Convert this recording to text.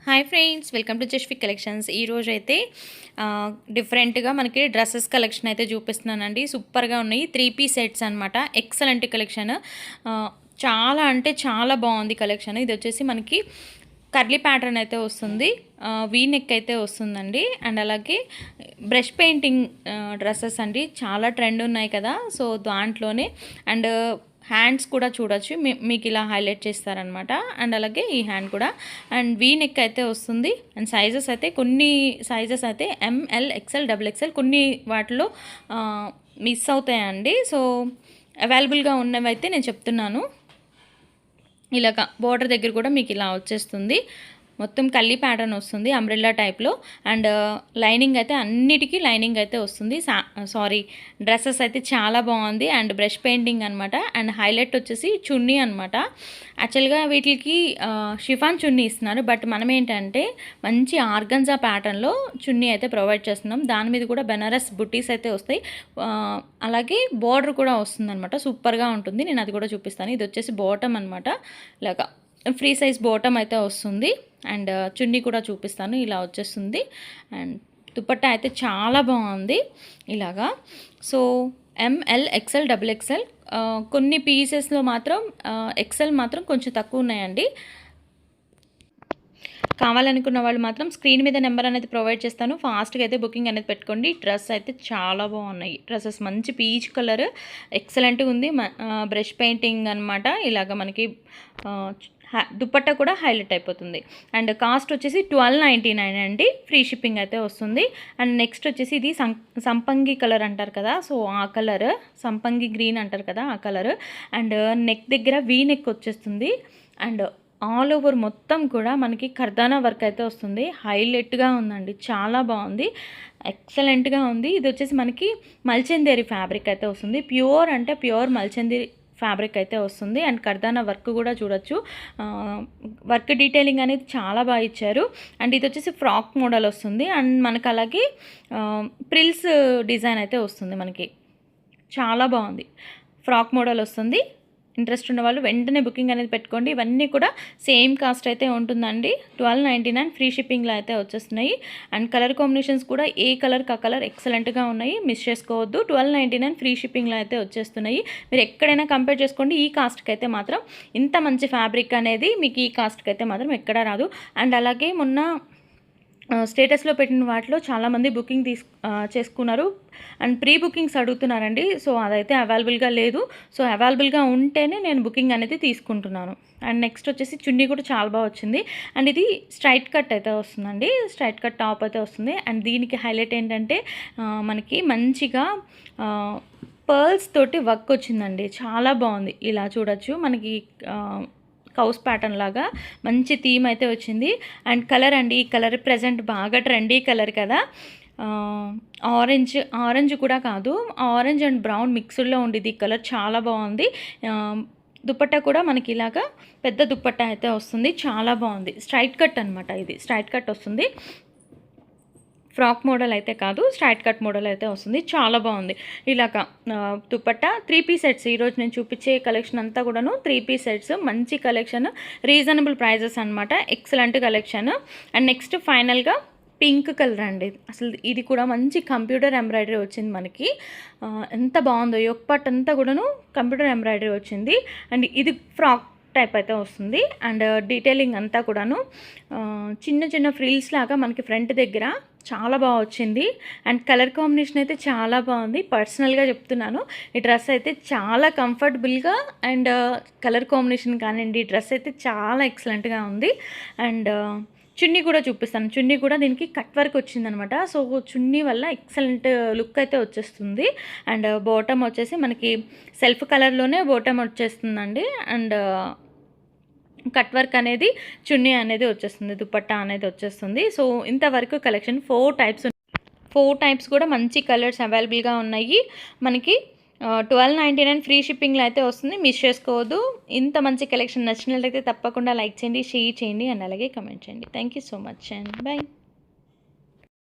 Hi friends, welcome to Jasvik collections. ఈరోజు అయితే డిఫరెంట్గా మనకి డ్రెస్సెస్ కలెక్షన్ అయితే చూపిస్తున్నానండి. సూపర్గా ఉన్నాయి. 3 పీస్ సెట్స్ అనమాట. Excellent collection. చాలా అంటే చాలా బాగుంది కలెక్షన్. ఇది వచ్చేసి మనకి కర్లీ ప్యాటర్న్ అయితే వస్తుంది. వీ నెక్ అయితే వస్తుందండి. అండ్ అలాగే బ్రష్ పెయింటింగ్ డ్రెస్సెస్ అండి. చాలా ట్రెండ్ ఉన్నాయి కదా, సో దాంట్లోనే అండ్ హ్యాండ్స్ కూడా చూడొచ్చు. మీకు ఇలా హైలైట్ చేస్తారనమాట. అండ్ అలాగే ఈ హ్యాండ్ కూడా అండ్ వీ నెక్ అయితే వస్తుంది. అండ్ సైజెస్ అయితే కొన్ని సైజెస్ అయితే ఎంఎల్, ఎక్స్ఎల్, XXL కొన్ని వాటిలో మిస్ అవుతాయండి. సో అవైలబుల్గా ఉన్నవి అయితే నేను చెప్తున్నాను. ఇలాగ బోర్డర్ దగ్గర కూడా మీకు ఇలా వచ్చేస్తుంది. మొత్తం కల్లి ప్యాటర్న్ వస్తుంది అంబ్రెల్లా టైప్లో. అండ్ లైనింగ్ అయితే అన్నిటికీ లైనింగ్ అయితే వస్తుంది. డ్రెస్సెస్ అయితే చాలా బాగుంది. అండ్ బ్రష్ పెయింటింగ్ అనమాట. అండ్ హైలైట్ వచ్చేసి చున్నీ అనమాట. యాక్చువల్గా వీటికి షిఫాన్ చున్నీ ఇస్తున్నారు, బట్ మనం ఏంటంటే మంచి ఆర్గన్జా ప్యాటర్న్లో చున్నీ అయితే ప్రొవైడ్ చేస్తున్నాం. దాని మీద కూడా బెనారస్ బుట్టీస్ అయితే వస్తాయి. అలాగే బోర్డర్ కూడా వస్తుంది అనమాట. సూపర్గా ఉంటుంది. నేను అది కూడా చూపిస్తాను. ఇది వచ్చేసి బాటమ్ అనమాట. ఇలాగా ఫ్రీ సైజ్ బాటమ్ అయితే వస్తుంది. అండ్ చున్నీ కూడా చూపిస్తాను. ఇలా వచ్చేస్తుంది. అండ్ దుపట్టా అయితే చాలా బాగుంది ఇలాగా. సో ఎంఎల్, ఎక్స్ఎల్, XXL కొన్ని పీసెస్లో మాత్రం ఎక్స్ఎల్ మాత్రం కొంచెం తక్కువ ఉన్నాయండి. కావాలనుకున్న వాళ్ళు మాత్రం స్క్రీన్ మీద నెంబర్ అనేది ప్రొవైడ్ చేస్తాను. ఫాస్ట్గా అయితే బుకింగ్ అనేది పెట్టుకోండి. డ్రెస్ అయితే చాలా బాగున్నాయి. డ్రెస్సెస్ మంచి పీచ్ కలర్ ఎక్సలెంట్గా ఉంది. బ్రష్ పెయింటింగ్ అనమాట. ఇలాగ మనకి దుపట్టా కూడా హైలైట్ అయిపోతుంది. అండ్ కాస్ట్ వచ్చేసి 1299 అండి. ఫ్రీ షిప్పింగ్ అయితే వస్తుంది. అండ్ నెక్స్ట్ వచ్చేసి ఇది సంపంగి కలర్ అంటారు కదా, సో ఆ కలర్ సంపంగి గ్రీన్ అంటారు కదా, ఆ కలర్. అండ్ నెక్ దగ్గర వీ నెక్ వచ్చేస్తుంది. అండ్ ఆల్ ఓవర్ మొత్తం కూడా మనకి కర్దానా వర్క్ అయితే వస్తుంది. హైలైట్గా ఉందండి. చాలా బాగుంది. ఎక్సలెంట్గా ఉంది. ఇది వచ్చేసి మనకి మల్చందేరి ఫ్యాబ్రిక్ అయితే వస్తుంది. ప్యూర్ అంటే ప్యూర్ మల్చందేరి ఫ్యాబ్రిక్ అయితే వస్తుంది. అండ్ కర్దానా వర్క్ కూడా చూడొచ్చు. వర్క్ డీటెయిలింగ్ అనేది చాలా బాగా ఇచ్చారు. అండ్ ఇది వచ్చేసి ఫ్రాక్ మోడల్ వస్తుంది. అండ్ మనకు అలాగే ప్రిల్స్ డిజైన్ అయితే వస్తుంది. మనకి చాలా బాగుంది. ఫ్రాక్ మోడల్ వస్తుంది. ఇంట్రెస్ట్ ఉన్న వాళ్ళు వెంటనే బుకింగ్ అనేది పెట్టుకోండి. ఇవన్నీ కూడా సేమ్ కాస్ట్ అయితే ఉంటుందండి. 1299 ఫ్రీ షిప్పింగ్లో అయితే వచ్చేస్తున్నాయి. అండ్ కలర్ కాంబినేషన్స్ కూడా ఏ కలర్కి ఆ కలర్ ఎక్సలెంట్గా ఉన్నాయి. మిస్ చేసుకోవద్దు. 1299 ఫ్రీ షిప్పింగ్లో అయితే వచ్చేస్తున్నాయి. మీరు ఎక్కడైనా కంపేర్ చేసుకోండి. ఈ కాస్ట్కి అయితే మాత్రం ఇంత మంచి ఫ్యాబ్రిక్ అనేది మీకు ఈ కాస్ట్కి అయితే మాత్రం ఎక్కడా రాదు. అండ్ అలాగే మొన్న స్టేటస్లో పెట్టిన వాటిలో చాలామంది బుకింగ్ చేసుకున్నారు. అండ్ ప్రీ బుకింగ్స్ అడుగుతున్నారండి. సో అదైతే అవైలబుల్గా లేదు. సో అవైలబుల్గా ఉంటేనే నేను బుకింగ్ అనేది తీసుకుంటున్నాను. అండ్ నెక్స్ట్ వచ్చేసి చున్నీ కూడా చాలా బాగా వచ్చింది. అండ్ ఇది స్ట్రైట్ కట్ అయితే వస్తుందండి. స్ట్రైట్ కట్ టాప్ అయితే వస్తుంది. అండ్ దీనికి హైలైట్ ఏంటంటే మనకి మంచిగా పర్ల్స్ తోటి వర్క్ వచ్చిందండి. చాలా బాగుంది. ఇలా చూడొచ్చు. మనకి కౌస్ ప్యాటర్న్ లాగా మంచి థీమ్ అయితే వచ్చింది. అండ్ కలర్ అండి, ఈ కలర్ ప్రజెంట్ బాగా ట్రెండీ కలర్ కదా. ఆరెంజ్ కూడా కాదు, ఆరెంజ్ అండ్ బ్రౌన్ మిక్స్డ్లో ఉండేది. ఈ కలర్ చాలా బాగుంది. దుపట్టా కూడా మనకి ఇలాగా పెద్ద దుపట్టా అయితే వస్తుంది. చాలా బాగుంది. స్ట్రైట్ కట్ అనమాట. ఇది స్ట్రైట్ కట్ వస్తుంది. ఫ్రాక్ మోడల్ అయితే కాదు, స్ట్రైట్ కట్ మోడల్ అయితే వస్తుంది. చాలా బాగుంది. ఇలాగ దుపట్టా 3 పీస్ సెట్స్. ఈరోజు నేను చూపించే కలెక్షన్ అంతా కూడాను 3 పీస్ సెట్స్. మంచి కలెక్షన్, రీజనబుల్ ప్రైజెస్ అనమాట. Excellent collection. అండ్ నెక్స్ట్ ఫైనల్గా పింక్ కలర్ అండి. అసలు ఇది కూడా మంచి కంప్యూటర్ ఎంబ్రాయిడరీ వచ్చింది మనకి. ఎంత బాగుందో. యొక్క పట్ అంతా కూడాను కంప్యూటర్ ఎంబ్రాయిడరీ వచ్చింది. అండ్ ఇది ఫ్రాక్ టైప్ అయితే వస్తుంది. అండ్ డీటెయిలింగ్ అంతా కూడాను చిన్న చిన్న ఫ్రిల్స్ లాగా మనకి ఫ్రంట్ దగ్గర చాలా బాగా వచ్చింది. అండ్ కలర్ కాంబినేషన్ అయితే చాలా బాగుంది. పర్సనల్గా చెప్తున్నాను, ఈ డ్రెస్ అయితే చాలా కంఫర్టబుల్గా అండ్ కలర్ కాంబినేషన్ కానివ్వండి, డ్రెస్ అయితే చాలా ఎక్సలెంట్గా ఉంది. అండ్ చున్నీ కూడా చూపిస్తాను. చున్నీ కూడా దీనికి కట్ వర్క్ వచ్చిందనమాట. సో చున్నీ వల్ల ఎక్సలెంట్ లుక్ అయితే వచ్చేస్తుంది. అండ్ బాటమ్ వచ్చేసి మనకి సెల్ఫ్ కలర్లోనే బాటమ్ వచ్చేస్తుందండి. అండ్ కట్ వర్క్ అనేది చున్నీ అనేది వచ్చేస్తుంది. దుపట్టా అనేది వచ్చేస్తుంది. సో ఇంతవరకు కలెక్షన్ 4 టైప్స్ కూడా మంచి కలర్స్ అవైలబుల్గా ఉన్నాయి మనకి. 1299 ఫ్రీ షిప్పింగ్లో అయితే వస్తుంది. మిస్ చేసుకోవద్దు. ఇంత మంచి కలెక్షన్ నచ్చినట్లయితే తప్పకుండా లైక్ చేయండి, షేర్ చేయండి అండ్ అలాగే కమెంట్ చేయండి. Thank you so much and bye.